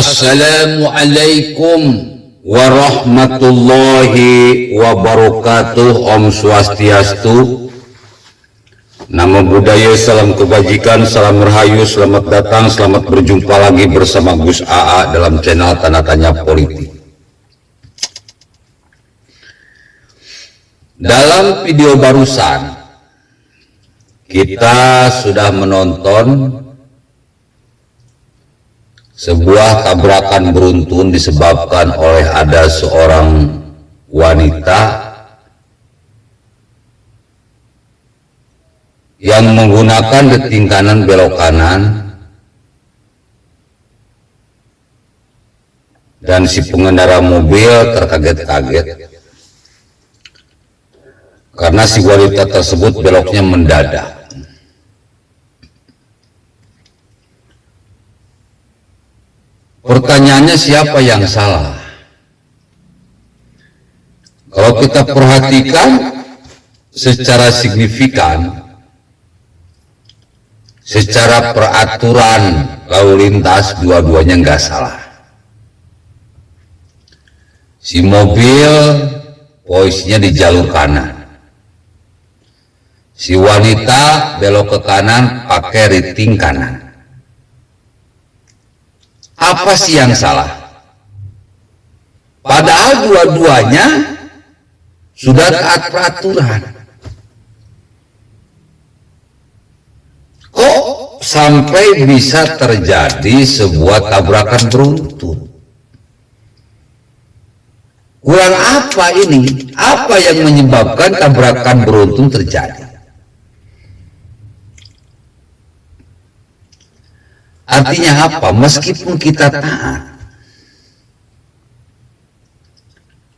Assalamualaikum warahmatullahi wabarakatuh. Om Swastiastu. Namo Buddhaya, salam kebajikan, salam rahayu, selamat datang, selamat berjumpa lagi bersama Gus AA dalam channel Tanda Tanya Politik. Dalam video barusan kita sudah menonton sebuah tabrakan beruntun disebabkan oleh ada seorang wanita yang menggunakan deting kanan belok kanan, dan si pengendara mobil terkaget-kaget karena si wanita tersebut beloknya mendadak. Pertanyaannya, siapa yang salah? Kalau kita perhatikan secara signifikan, secara peraturan lalu lintas, dua-duanya nggak salah. Si mobil posisinya di jalur kanan, si wanita belok ke kanan pakai riting kanan. Apa sih yang salah? Padahal dua-duanya sudah taat peraturan. Kok sampai bisa terjadi sebuah tabrakan beruntun? Kurang apa ini? Apa yang menyebabkan tabrakan beruntun terjadi? Artinya apa? Meskipun kita taat,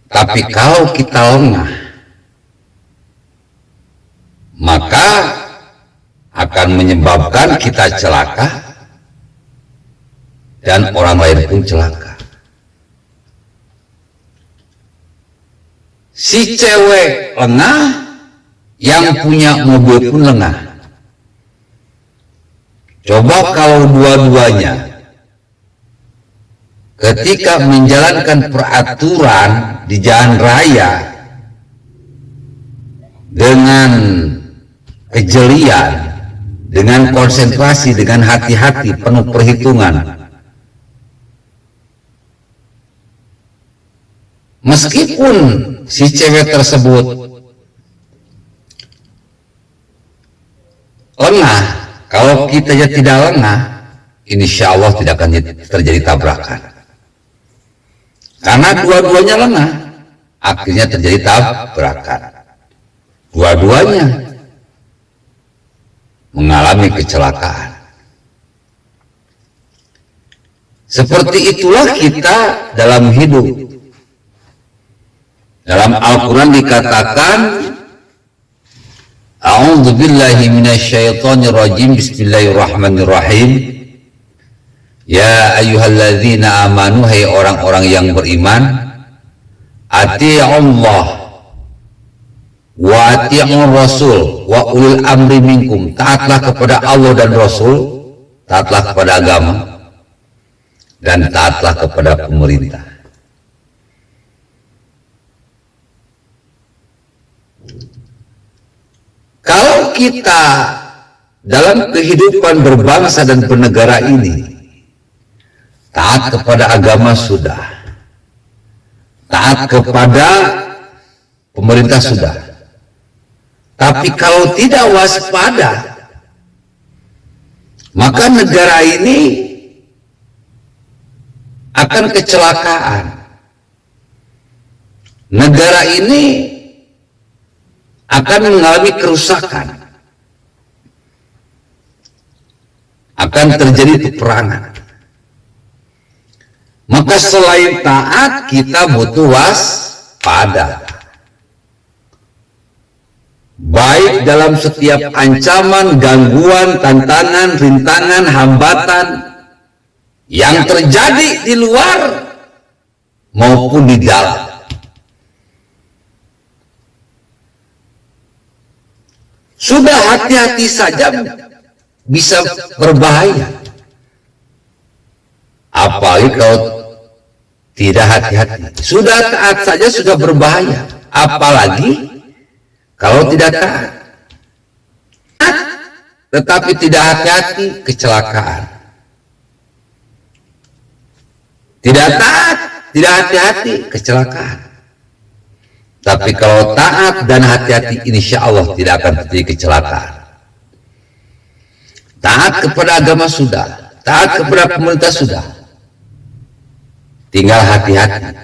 tapi kalau kita lengah, maka akan menyebabkan kita celaka dan orang lain pun celaka. Si cewek lengah, yang punya mobil pun lengah. Coba kalau dua-duanya ketika menjalankan peraturan di jalan raya dengan kejelian, dengan konsentrasi, dengan hati-hati, penuh perhitungan, meskipun si cewek tersebut lengah, kalau kita tidak lengah, insya Allah tidak akan terjadi tabrakan. Karena dua-duanya lengah, akhirnya terjadi tabrakan. Dua-duanya mengalami kecelakaan. Seperti itulah kita dalam hidup. Dalam Al-Quran dikatakan, A'udzu billahi minasyaitonir rajim. Bismillahirrahmanirrahim. Ya ayyuhalladzina amanu, hai orang-orang yang beriman, ati'ullah wa ati'ur rasul wa ulil amri minkum. Taatlah kepada Allah dan Rasul, taatlah kepada agama, dan taatlah kepada pemerintah. Kalau kita dalam kehidupan berbangsa dan bernegara ini taat kepada agama sudah, taat kepada pemerintah sudah, tapi kalau tidak waspada, maka negara ini akan kecelakaan. Negara ini akan mengalami kerusakan, akan terjadi peperangan. Maka selain taat, kita butuh waspada, baik dalam setiap ancaman, gangguan, tantangan, rintangan, hambatan yang terjadi di luar maupun di dalam. Sudah hati-hati saja bisa berbahaya. apalagi kalau tidak hati-hati. Sudah taat saja sudah berbahaya, apalagi kalau tidak taat. Tetapi tidak hati-hati, kecelakaan. Tidak taat, tidak hati-hati, kecelakaan. Tapi kalau taat dan hati-hati, insya Allah tidak akan terjadi kecelakaan. Taat kepada agama sudah, taat kepada pemerintah sudah, tinggal hati-hati.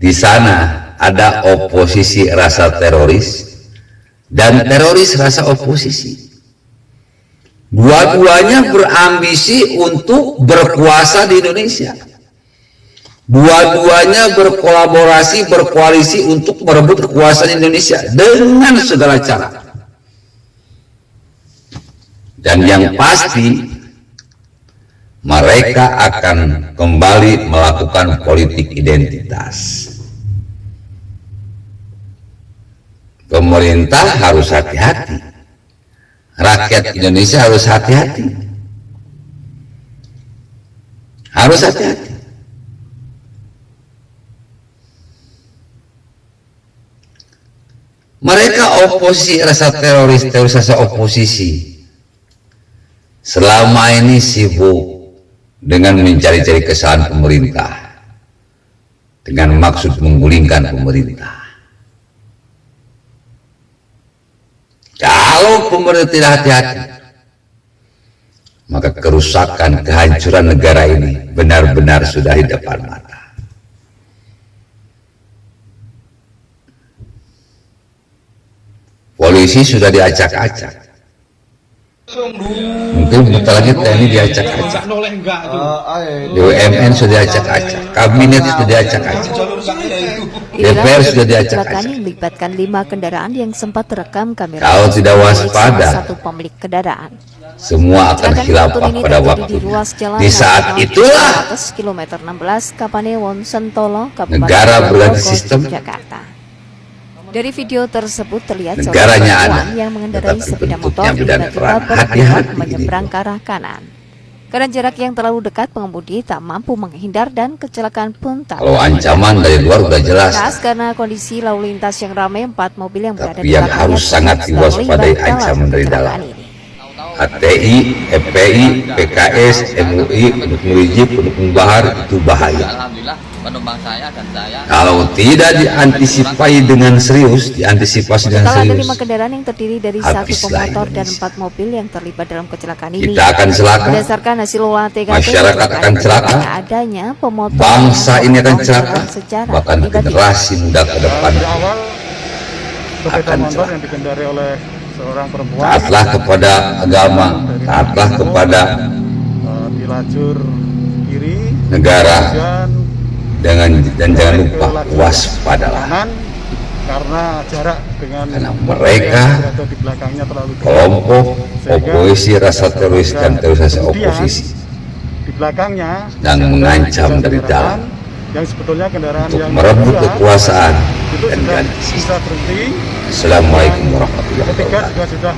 Di sana ada oposisi rasa teroris dan teroris rasa oposisi. Dua-duanya berambisi untuk berkuasa di Indonesia. Dua-duanya berkolaborasi, berkoalisi untuk merebut kekuasaan Indonesia dengan segala cara. Dan yang pasti mereka akan kembali melakukan politik identitas. Pemerintah harus hati-hati, rakyat Indonesia harus hati-hati, harus hati-hati. Mereka oposisi rasa teroris, teroris rasa oposisi, selama ini sibuk dengan mencari-cari kesalahan pemerintah dengan maksud menggulingkan pemerintah. Kalau pemerintah tidak hati-hati, maka kerusakan, kehancuran negara ini benar-benar sudah di depan mata. Polisi sudah diacak-acak. Mungkin bentar lagi TNI diacak-acak, BUMN sudah diacak-acak, kabinet sudah diacak-acak, DPR sudah diacak-acak. Yang melibatkan 5 kendaraan yang sempat terekam kamera. Kalau tidak waspada, satu pemilik kendaraan, semua akan khilafah pada waktu. Di saat itulah kilometer 16 Kapanewon Sentolo, negara berganti sistem. Jakarta. Dari video tersebut terlihat Negaranya seorang ada, perempuan yang mengendarai tetapi sepeda motor bentuknya beda tiba-tiba peran. bergerak Hati-hati menyeberang ini. ke arah kanan. Karena jarak yang terlalu dekat, pengemudi tak mampu menghindar dan kecelakaan pun tak. Kalau ancaman dari luar sudah jelas, Keras karena kondisi lalu lintas yang ramai, 4 mobil yang berada tapi di yang belakangnya harus sangat sedang diwaspadai terlibat dalam ancaman dari dalam. kecelakaan ini. HTI, FPI, PKS, MUI, pendukung Rijib, pendukung Bahar, itu bahaya. Alhamdulillah penumpang saya dan saya. Kalau tidak diantisipasi dengan serius, diantisipasi dengan Total ada serius, 5 kendaraan yang terdiri dari 1 habislah pemotor dan Indonesia. 4 mobil yang terlibat dalam kecelakaan ini. Kita akan celaka, Berdasarkan hasil olah TKP, masyarakat akan celaka, adanya pemotor bangsa ini akan celaka, secara bahkan tiba-tiba. generasi muda ke depan Di awal sepeda akan motor celaka. yang dikendarai oleh seorang perempuan Taatlah kepada agama, taatlah kepada di lajur kiri negara, dan dan jangan lupa waspadalah. kanan karena jarak dengan Karena motor mereka yang berada di belakangnya terlalu dekat. Kelompok Sehingga oposisi rasa teroris dan teroris rasa kemudian oposisi di belakangnya dan ada mengancam tiga dari kendaraan dalam yang sebetulnya kendaraan untuk yang merebut kedua kekuasaan itu dan sudah ganti sistem. bisa berhenti. Assalamualaikum warahmatullahi Ketiga wabarakatuh. juga sudah